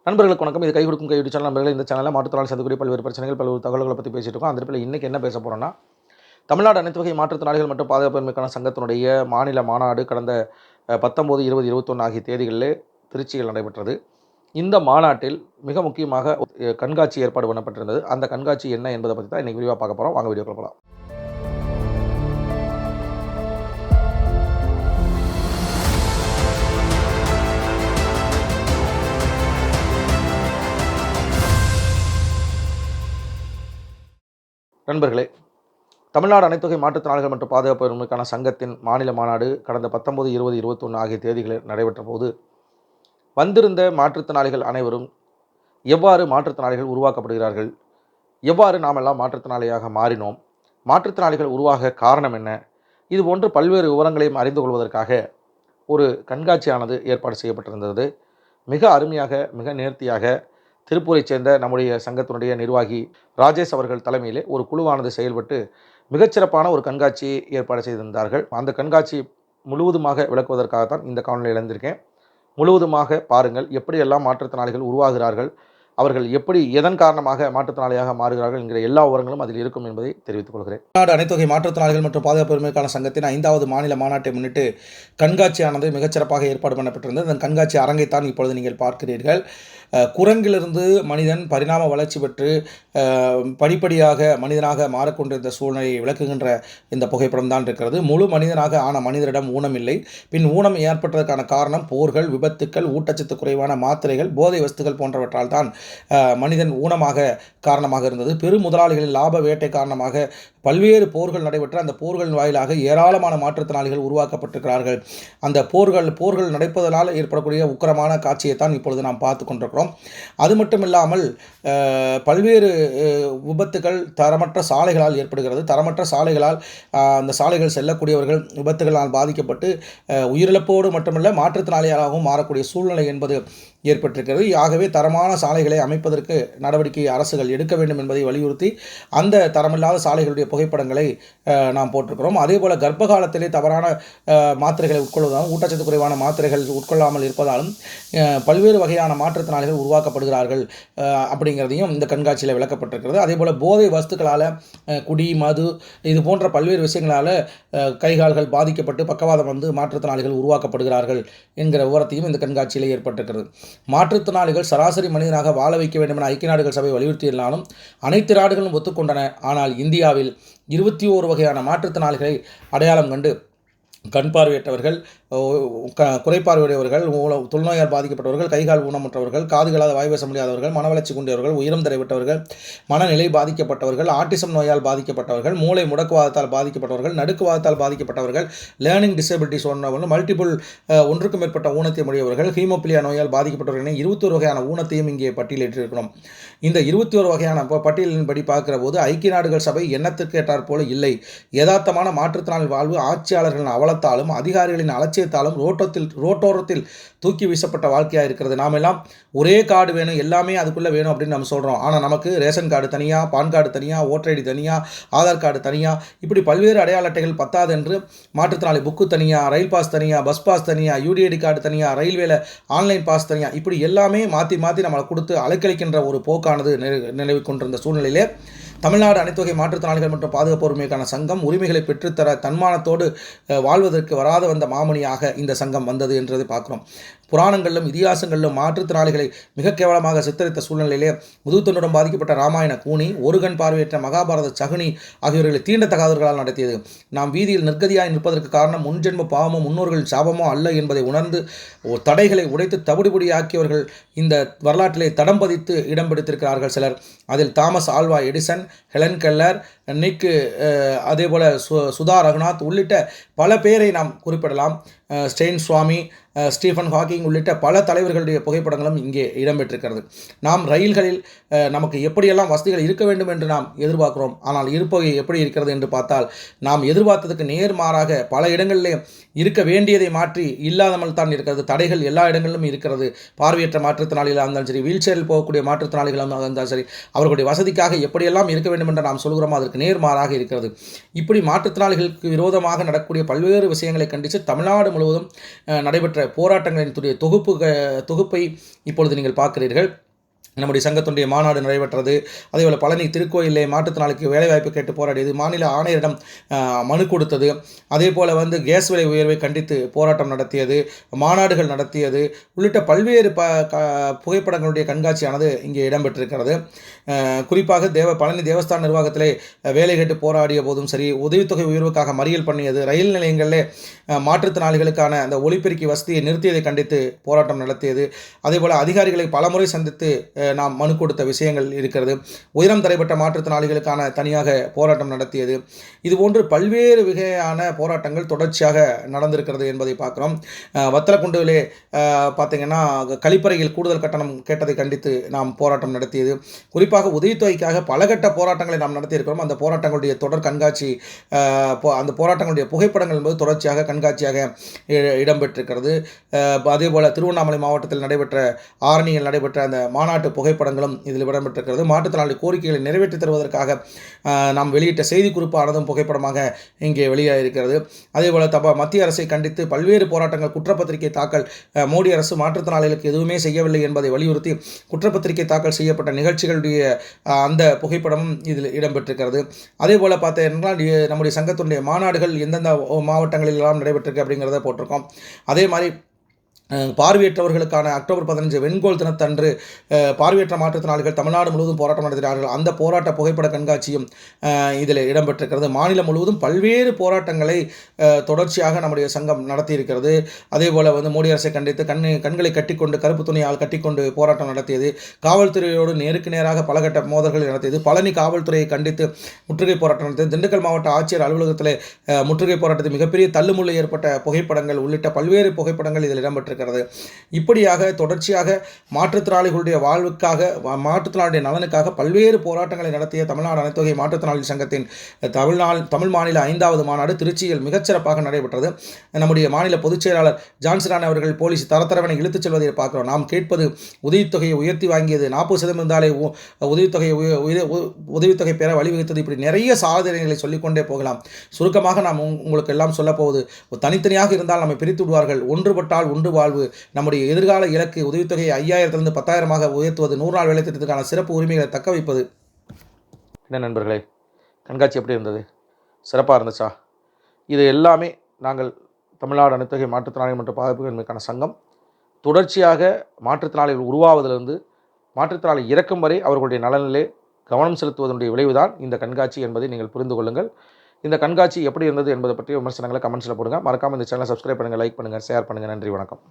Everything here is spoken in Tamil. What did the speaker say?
நண்பர்களுக்கு வணக்கம். இது கை கொடுக்கும் கையொடி சேனல் நண்பர்களே. இந்த சேனலில் மாற்றுத்திறனாளி சந்திக்கக்கூடிய பல்வேறு பிரச்சனைகள், பல்வேறு தகவல்களை பற்றி பேசிட்டு இருக்கோம். அந்த இடத்துல இன்னைக்கு என்ன பேச போறோம்னா, தமிழ்நாடு அனைத்து வகை மாற்றுத்திறனாளிகள் மற்றும் பாதுகாப்பின்மைக்கான சங்கத்தினுடைய மாநில மாநாடு கடந்த 19, 20, 21 ஆகிய தேதிகளிலே திருச்சியில் நடைபெற்றது. இந்த மாநாட்டில் மிக முக்கியமாக கண்காட்சி ஏற்பாடு பண்ணப்பட்டிருந்தது. அந்த கண்காட்சி என்ன என்பதை பற்றி தான் இன்னைக்கு விரிவாக பார்க்க போகிறோம். வாங்க வீடியோக்குள்ள போகலாம். நண்பர்களே, தமிழ்நாடு அனைத்து வகை மாற்றுத்திறனாளிகள் மற்றும் பாதுகாப்பின்மைக்கான சங்கத்தின் மாநில மாநாடு கடந்த 19, 20, 21 ஆகிய தேதிகளில் நடைபெற்ற போது வந்திருந்த மாற்றுத்திறனாளிகள் அனைவரும் எவ்வாறு மாற்றுத்திறனாளிகள் உருவாக்கப்படுகிறார்கள், எவ்வாறு நாம் எல்லாம் மாற்றுத்திறனாளியாக மாறினோம், மாற்றுத்திறனாளிகள் உருவாக காரணம் என்ன, இது போன்று பல்வேறு விவரங்களையும் அறிந்து கொள்வதற்காக ஒரு கண்காட்சியானது ஏற்பாடு செய்யப்பட்டிருந்தது. மிக அருமையாக, மிக நேர்த்தியாக திருப்பூரைச் சேர்ந்த நம்முடைய சங்கத்தினுடைய நிர்வாகி ராஜேஷ் அவர்கள் தலைமையிலே ஒரு குழுவானது செயல்பட்டு மிகச்சிறப்பான ஒரு கண்காட்சி ஏற்பாடு செய்திருந்தார்கள். அந்த கண்காட்சி முழுவதுமாக விளக்குவதற்காகத்தான் இந்த காணொலியில் இணைந்திருக்கேன். முழுவதுமாக பாருங்கள். எப்படியெல்லாம் மாற்றுத்திறனாளிகள் உருவாகிறார்கள், அவர்கள் எப்படி எதன் காரணமாக மாற்றுத்திறனாளியாக மாறுகிறார்கள் என்கிற எல்லா விவரங்களும் அதில் இருக்கும் என்பதை தெரிவித்துக் கொள்கிறேன். தமிழ்நாடு அனைத்து வகை மாற்றுத்திறனாளிகள் மற்றும் பாதுகாப்பு உரிமைக்கான சங்கத்தின் 5வது மாநில மாநாட்டை முன்னிட்டு கண்காட்சியானது மிகச்சிறப்பாக ஏற்பாடு பண்ணப்பட்டிருந்தது. அந்த கண்காட்சி அரங்கைத்தான் இப்பொழுது நீங்கள் பார்க்கிறீர்கள். குரங்கிலிருந்து மனிதன் பரிணாம வளர்ச்சி பெற்று படிப்படியாக மனிதனாக மாறிக்கொண்டிருந்த சூழ்நிலையை விளக்குகின்ற இந்த புகைப்படம் தான் இருக்கிறது. முழு மனிதனாக ஆன மனிதரிடம் ஊனம் இல்லை. பின் ஊனம் ஏற்பட்டதற்கான காரணம் போர்கள், விபத்துக்கள், ஊட்டச்சத்து குறைவான மாத்திரைகள், போதை வஸ்துகள் போன்றவற்றால் தான் மனிதன் ஊனமாக காரணமாக இருந்தது. பெரு முதலாளிகளின் லாப வேட்டை காரணமாக பல்வேறு போர்கள் நடைபெற்ற அந்த போர்களின் வாயிலாக ஏராளமான மாற்றுத்திறனாளிகள் உருவாக்கப்பட்டிருக்கிறார்கள். அந்த போர்கள் நடப்பதனால் ஏற்படக்கூடிய உக்கிரமான காட்சியை தான் இப்பொழுது நாம் பார்த்து கொண்டிருக்கிறோம். அது மட்டும் இல்லாமல் பல்வேறு விபத்துகள் தரமற்ற சாலைகளால் ஏற்படுகிறது. தரமற்ற சாலைகளால் அந்த சாலைகள் செல்லக்கூடியவர்கள் விபத்துகளால் பாதிக்கப்பட்டு உயிரிழப்போடு மட்டுமல்ல மாற்றுத்திறனாளியாகவும் மாறக்கூடிய சூழ்நிலை என்பது ஏற்பட்டிருக்கிறது. ஆகவே தரமான சாலைகளை அமைப்பதற்கு நடவடிக்கை அரசுகள் எடுக்க வேண்டும் என்பதை வலியுறுத்தி அந்த தரமில்லாத சாலைகளுடைய புகைப்படங்களை நாம் போட்டிருக்கிறோம். அதே போல் கர்ப்ப காலத்திலே தவறான மாத்திரைகளை உட்கொள்வதாலும் ஊட்டச்சத்து குறைவான மாத்திரைகள் உட்கொள்ளாமல் இருப்பதாலும் பல்வேறு வகையான மாற்றுத்திறனாளிகள் உருவாக்கப்படுகிறார்கள் அப்படிங்கிறதையும் இந்த கண்காட்சியில் விளக்கப்பட்டிருக்கிறது. அதே போல் போதை வஸ்துக்களால், குடி, மது இது போன்ற பல்வேறு விஷயங்களால் கைகால்கள் பாதிக்கப்பட்டு பக்கவாதம் வந்து மாற்றுத்திறனாளிகள் உருவாக்கப்படுகிறார்கள் என்கிற விவரத்தையும் இந்த கண்காட்சியில் ஏற்பட்டிருக்கிறது. மாற்றுத்திறனாளிகள் சராசரி மனிதனாக வாழ வைக்க வேண்டும் என ஐக்கிய நாடுகள் சபை வலியுறுத்தியிருந்தாலும் அனைத்து நாடுகளும் ஒத்துக்கொண்டன. ஆனால் இந்தியாவில் 21 வகையான மாற்றுத்திறனாளிகளை அடையாளம் கண்டு கண் பார்வையற்றவர்கள், குறைபார்வையுடையவர்கள், தொழுநோயால் பாதிக்கப்பட்டவர்கள், கைகால் ஊனமுற்றவர்கள், காதுகளால் வாய் பேச முடியாதவர்கள், மனவளர்ச்சி குன்றியவர்கள், உயரம் தடைவிட்டவர்கள், மனநிலை பாதிக்கப்பட்டவர்கள், ஆட்டிசம் நோயால் பாதிக்கப்பட்டவர்கள், மூளை முடக்குவாதத்தால் பாதிக்கப்பட்டவர்கள், நடுக்குவாதத்தால் பாதிக்கப்பட்டவர்கள், லேர்னிங் டிசபிலிட்டிஸ் சொன்னவர்கள், மல்டிபிள் ஒன்றுக்கும் மேற்பட்ட ஊனத்தை உடையவர்கள், ஹீமோபிலியா நோயால் பாதிக்கப்பட்டவர்கள் என 21 வகையான ஊனத்தையும் இங்கே பட்டியலிட்டிருக்கிறோம். இந்த 21 வகையான பட்டியலின்படி பார்க்கிற போது ஐக்கிய நாடுகள் சபை எண்ணத்திற்கு ஏற்றாற் போல இல்லை. யதார்த்தமான மாற்றுத்திறனாளி வாழ்வு ஆட்சியாளர்களின் அவலத்தாலும் அதிகாரிகளின் அலட்சியத்தாலும் ரோட்டோரத்தில் தூக்கி வீசப்பட்ட வாழ்க்கையாக இருக்கிறது. நாம் எல்லாம் ஒரே கார்டு வேணும், எல்லாமே அதுக்குள்ளே வேணும் அப்படின்னு நம்ம சொல்கிறோம். ஆனால் நமக்கு ரேஷன் கார்டு தனியாக, பான் கார்டு தனியாக, ஓட்டர் ஐடி தனியாக, ஆதார் கார்டு தனியாக, இப்படி பல்வேறு அடையாள அட்டைகள் பத்தாது என்று மாற்றுத்திறனாளி புக்கு தனியாக, ரயில் பாஸ் தனியாக, பஸ் பாஸ் தனியாக, யூடிஐடி கார்டு தனியாக, ரயில்வேல ஆன்லைன் பாஸ் தனியாக, இப்படி எல்லாமே மாற்றி நம்மளை கொடுத்து அலைக்கழிக்கின்ற ஒரு போக்கானது நிலவி கொண்டிருந்த சூழ்நிலையிலே தமிழ்நாடு அனைத்து வகை மாற்றுத்திறனாளிகள் மற்றும் பாதுகாப்பு உரிமைக்கான சங்கம் உரிமைகளை பெற்றுத்தர தன்மானத்தோடு வாழ்வதற்கு வராத வந்த மாமணியாக இந்த சங்கம் வந்தது என்றதை பார்க்குறோம். புராணங்களிலும் இதிகாசங்களிலும் மாற்றுத்திறனாளிகளை மிக கேவலமாக சித்தரித்த சூழ்நிலையிலே முதுகுத்தண்டுடன் பாதிக்கப்பட்ட ராமாயண கூனி, ஒரு கண் பார்வையற்ற மகாபாரத சகுனி ஆகியோர்களை தீண்டத்தகாதவர்களால் நடத்தியது. நாம் வீதியில் நிர்கதியாய் நிற்பதற்கு காரணம் முன்ஜென்ம பாவமோ முன்னோர்களின் சாபமோ அல்ல என்பதை உணர்ந்து தடைகளை உடைத்து தவிடுபடியாக்கியவர்கள் இந்த வரலாற்றிலே தடம் பதித்து இடம் பிடித்திருக்கிறார்கள் சிலர். அதில் Thomas Alva Edison, Helen Keller, Nick, அதே போல் சுதா ரகுநாத் உள்ளிட்ட பல பேரை நாம் குறிப்பிடலாம். ஸ்டெயின் சுவாமி, ஸ்டீஃபன் ஹாக்கிங் உள்ளிட்ட பல தலைவர்களுடைய புகைப்படங்களும் இங்கே இடம்பெற்றிருக்கிறது. நாம் ரயில்களில் நமக்கு எப்படியெல்லாம் வசதிகள் இருக்க வேண்டும் என்று நாம் எதிர்பார்க்கிறோம். ஆனால் இருப்பவை எப்படி இருக்கிறது என்று பார்த்தால் நாம் எதிர்பார்த்ததுக்கு நேர்மாறாக பல இடங்களிலே இருக்க வேண்டியதை மாற்றி இல்லாமல் தான் இருக்கிறது. தடைகள் எல்லா இடங்களிலும் இருக்கிறது. பார்வையற்ற மாற்றுத்திறனாளிகளாக இருந்தாலும் சரி, வீல் சேரில் போகக்கூடிய மாற்றுத்திறனாளிகளாக இருந்தாலும் சரி, அவர்களுடைய வசதிக்காக எப்படியெல்லாம் இருக்க வேண்டும் என்று நாம் சொல்கிறோமோ அதற்கு நேர்மாறாக இருக்கிறது. இப்படி மாற்றுத்திறனாளிகளுக்கு விரோதமாக நடக்கக்கூடிய பல்வேறு விஷயங்களை கண்டித்து தமிழ்நாடு முழுவதும் நடைபெற்ற போராட்டங்களின் தொகுப்பை இப்பொழுது நீங்கள் பார்க்கிறீர்கள். நம்முடைய சங்கத்தினுடைய மாநாடு நடைபெற்றது. அதேபோல் பழனி திருக்கோயிலே மாற்றுத்திறனாளிக்கு வேலைவாய்ப்பு கேட்டு போராடியது, மாநில ஆணையரிடம் மனு கொடுத்தது, அதே போல் கேஸ் விலை உயர்வை கண்டித்து போராட்டம் நடத்தியது, மாநாடுகள் நடத்தியது உள்ளிட்ட பல்வேறு புகைப்படங்களுடைய கண்காட்சியானது இங்கே இடம்பெற்றிருக்கிறது. குறிப்பாக பழனி தேவஸ்தான நிர்வாகத்திலே வேலை கேட்டு போராடிய போதும் சரி, உதவித்தொகை உயர்வுக்காக மறியல் பண்ணியது, ரயில் நிலையங்களிலே மாற்றுத்திறனாளிகளுக்கான அந்த ஒலிபெருக்கி வசதியை நிறுத்தியதை கண்டித்து போராட்டம் நடத்தியது, அதேபோல் அதிகாரிகளை பலமுறை சந்தித்து நாம் மனு கொடுத்த விஷயங்கள் இருக்கிறது. உயரம் தடைப்பட்ட மாற்றுத்திறனாளிகளுக்கான தனியாக போராட்டம் நடத்தியது. இதுபோன்று பல்வேறு வகையான போராட்டங்கள் தொடர்ச்சியாக நடந்திருக்கிறது என்பதை பார்க்குறோம். வத்தலக்குண்டுவிலே பார்த்திங்கன்னா கழிப்பறையில் கூடுதல் கட்டணம் கேட்டதை கண்டித்து நாம் போராட்டம் நடத்தியது. குறிப்பாக உதவித்தொகைக்காக பலகட்ட போராட்டங்களை நாம் நடத்தியிருக்கிறோம். அந்த போராட்டங்களுடைய தொடர் கண்காட்சி, அந்த போராட்டங்களுடைய புகைப்படங்கள் என்பது தொடர்ச்சியாக கண்காட்சியாக இடம்பெற்றிருக்கிறது. அதேபோல் திருவண்ணாமலை மாவட்டத்தில் நடைபெற்ற ஆரணியில் நடைபெற்ற அந்த மாநாட்டு புகைப்படங்களும் இதில் இடம்பெற்றிருக்கிறது. மாற்றுத்திறனாளி கோரிக்கைகளை நிறைவேற்றி தருவதற்காக நாம் வெளியிட்ட செய்திக்குறிப்பானதும் புகைப்படமாக இங்கே வெளியாகிருக்கிறது. அதேபோல் மத்திய அரசை கண்டித்து பல்வேறு போராட்டங்கள், குற்றப்பத்திரிகை தாக்கல், மோடி அரசு மாற்றுத்திறனாளிகளுக்கு எதுவுமே செய்யவில்லை என்பதை வலியுறுத்தி குற்றப்பத்திரிகை தாக்கல் செய்யப்பட்ட நிகழ்ச்சிகளுடைய அந்த புகைப்படமும் இதில் இடம்பெற்றிருக்கிறது. அதேபோல் பார்த்தீங்கன்னா நம்முடைய சங்கத்தினுடைய மாநாடுகள் எந்தெந்த மாவட்டங்களில் எல்லாம் நடைபெற்றிருக்கு அப்படிங்கிறத போட்டிருக்கோம். அதே மாதிரி பார்வையற்றவர்களுக்கான அக்டோபர் 15 வெண்கோல் தினத்தன்று பார்வையற்ற மாற்றுத்திறனாளிகள் தமிழ்நாடு முழுவதும் போராட்டம் நடத்தினார்கள். அந்த போராட்ட புகைப்பட கண்காட்சியும் இதில் இடம்பெற்றிருக்கிறது. மாநிலம் முழுவதும் பல்வேறு போராட்டங்களை தொடர்ச்சியாக நம்முடைய சங்கம் நடத்தியிருக்கிறது. அதேபோல் மோடி அரசை கண்டித்து கண்களை கட்டிக்கொண்டு கருப்பு துணியால் கட்டிக்கொண்டு போராட்டம் நடத்தியது. காவல்துறையோடு நேருக்கு நேராக பலகட்ட மோதல்கள் நடத்தியது. பழனி காவல்துறையை கண்டித்து முற்றுகை போராட்டம் நடத்தியது. திண்டுக்கல் மாவட்ட ஆட்சியர் அலுவலகத்தில் முற்றுகை போராட்டத்தில் மிகப்பெரிய தள்ளுமுள்ளு ஏற்பட்ட புகைப்படங்கள் உள்ளிட்ட பல்வேறு புகைப்படங்கள் இதில் இடம்பெற்றிருக்கிறது. இப்படியாக தொடர்ச்சியாக மாற்றுத்திறனாளிகளுடைய வாழ்வுக்காக, மாற்றுத்திறனாளிகளுடைய நலனுக்காக பல்வேறு போராட்டங்களை நடத்திய தமிழ்நாடு அனைத்துவகை மாற்றுத்திறனாளி சங்கத்தின் தமிழ் மாநில 5வது மாநாடு திருச்சியில் மிகச்சிறப்பாக நடைபெற்றது. நம்முடைய மாநில பொதுச் செயலாளர் ஜான்சன் அவர்கள் போலீஸ் தரத்தரவனை இழுத்துச் செல்வதை பார்க்கிறோம். நாம் கேட்பது உதவித்தொகையை உயர்த்தி வாங்கியது, 40% இருந்தாலே உதவித்தொகை பெற வழிவகுத்தது, இப்படி நிறைய சாதனைகளை சொல்லிக்கொண்டே போகலாம். சுருக்கமாக நாம் உங்களுக்கு எல்லாம் சொல்லப்போவது, தனித்தனியாக இருந்தால் நம்மை பிரித்து விடுவார்கள், ஒன்றுபட்டால் ஒன்று வாழ்வு. நம்முடைய எதிர்கால இலக்கு உதவித்தொகையை 5000 10,000 உயர்த்துவது, 100 நாள் வேலை திட்டத்துக்கான சிறப்பு உரிமைகளை தக்க வைப்பது. என்ன நண்பர்களே, கண்காட்சி எப்படி இருந்தது? சிறப்பாக இருந்துச்சா? இது எல்லாமே நாங்கள் தமிழ்நாடு அனைத்துவகை மாற்றுத்திறனாளிகள் மற்றும் பாதுகாப்புக்கான சங்கம் தொடர்ச்சியாக மாற்றுத்திறனாளிகள் உருவாவதிலிருந்து மாற்றுத்திறனாளி இறக்கும் வரை அவர்களுடைய நலனிலே கவனம் செலுத்துவதனுடைய விளைவுதான் இந்த கண்காட்சி என்பதை நீங்கள் புரிந்து கொள்ளுங்கள். இந்த கண்காட்சி எப்படி இருந்தது என்பதை பற்றிய விமர்சனங்களை கமெண்ட்ஸில் போடுங்க. மறக்காமல் இந்த சேனலை சப்ஸ்கிரைப் பண்ணுங்கள், லைக் பண்ணுங்கள், ஷேர் பண்ணுங்கள். நன்றி, வணக்கம்.